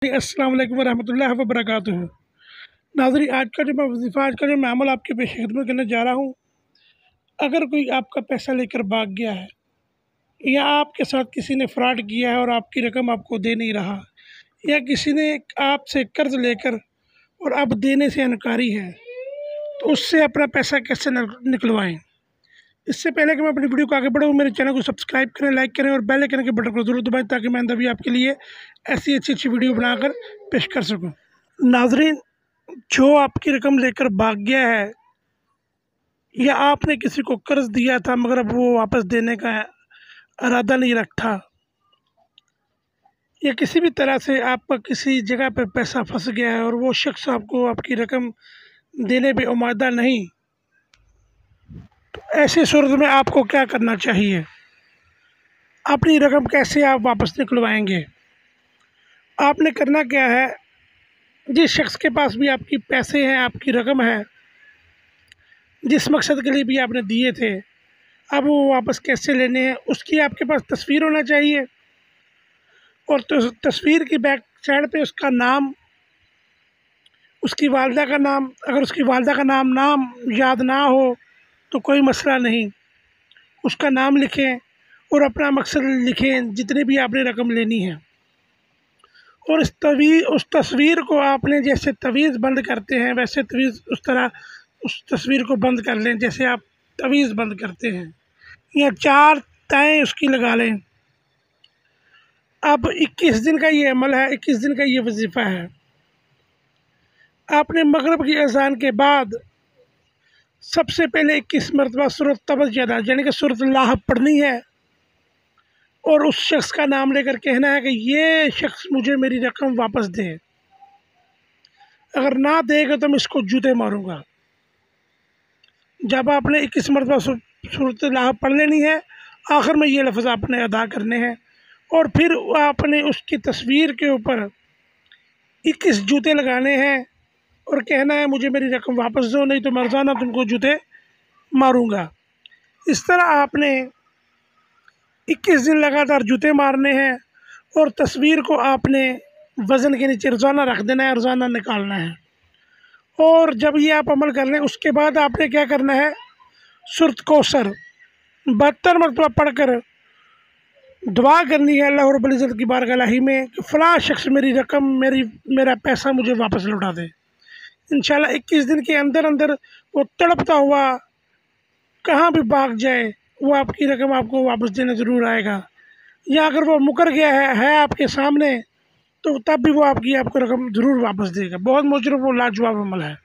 अस्सलाम वालेकुम रहमतुल्लाहि व बरकातुहू। नाज़रीन, आज का जो मैं अमल आपके पेश खिदमत करने जा रहा हूँ। अगर कोई आपका पैसा लेकर भाग गया है या आपके साथ किसी ने फ्रॉड किया है और आपकी रकम आपको दे नहीं रहा, या किसी ने आपसे कर्ज लेकर और अब देने से इनकारी है, तो उससे अपना पैसा कैसे निकलवाएं। इससे पहले कि मैं अपनी वीडियो को आगे बढ़ूँ, मेरे चैनल को सब्सक्राइब करें, लाइक करें और बेल आइकन के बटन को जरूर दबाएं, ताकि मैं अंदर भी आपके लिए ऐसी अच्छी वीडियो बनाकर पेश कर सकूं। नाजरीन, जो आपकी रकम लेकर भाग गया है या आपने किसी को कर्ज दिया था मगर अब वो वापस देने का इरादा नहीं रखा, या किसी भी तरह से आपका किसी जगह पे पैसा फंस गया है और वो शख्स आपको आपकी रकम देने पे उम्मीदा नहीं, तो ऐसी सूरत में आपको क्या करना चाहिए, अपनी रकम कैसे आप वापस निकलवाएंगे। आपने करना क्या है, जिस शख्स के पास भी आपकी पैसे हैं, आपकी रकम है, जिस मकसद के लिए भी आपने दिए थे, अब वो वापस कैसे लेने हैं, उसकी आपके पास तस्वीर होना चाहिए। और तस्वीर की बैक साइड पे उसका नाम, उसकी वालदा का नाम, अगर उसकी वालदा का नाम याद ना हो तो कोई मसला नहीं, उसका नाम लिखें और अपना मकसद लिखें जितनी भी आपने रकम लेनी है। और उस तस्वीर को आपने जैसे तवीज़ बंद करते हैं वैसे तवीज़ उस तरह उस तस्वीर को बंद कर लें जैसे आप तवीज़ बंद करते हैं, या 4 तय उसकी लगा लें। अब 21 दिन का ये अमल है, 21 दिन का ये वजीफ़ा है। आपने मगरिब की अज़ान के बाद सबसे पहले 21 मरतबा सूरत तबस यादा यानी कि सूरत अल्लाह पढ़नी है और उस शख्स का नाम लेकर कहना है कि ये शख्स मुझे मेरी रकम वापस दे, अगर ना देगा तो मैं इसको जूते मारूंगा। जब आपने 21 मरतबा सूरत अल्लाह पढ़ लेनी है, आखिर में ये लफ्ज़ आपने अदा करने हैं और फिर आपने उसकी तस्वीर के ऊपर 21 जूते लगाने हैं और कहना है मुझे मेरी रकम वापस दो, नहीं तो मैं रोज़ाना तुमको जूते मारूंगा। इस तरह आपने 21 दिन लगातार जूते मारने हैं और तस्वीर को आपने वज़न के नीचे रोज़ाना रख देना है, रोज़ाना निकालना है। और जब ये आप अमल कर लें, उसके बाद आपने क्या करना है, सूरत कौसर 72 मरतबा पढ़कर दुआ करनी है अल्लाह रब्बुल इज़्ज़त की बारगाह में कि फ़लाँ शख्स मेरी रकम मेरा पैसा मुझे वापस लौटा दे। इंशाल्लाह 21 दिन के अंदर अंदर वो तड़पता हुआ कहाँ भी भाग जाए, वो आपकी रकम आपको वापस देने ज़रूर आएगा। या अगर वो मुकर गया है आपके सामने, तो तब भी वो आपको रकम ज़रूर वापस देगा। बहुत मुजरब और लाजवाब अमल है।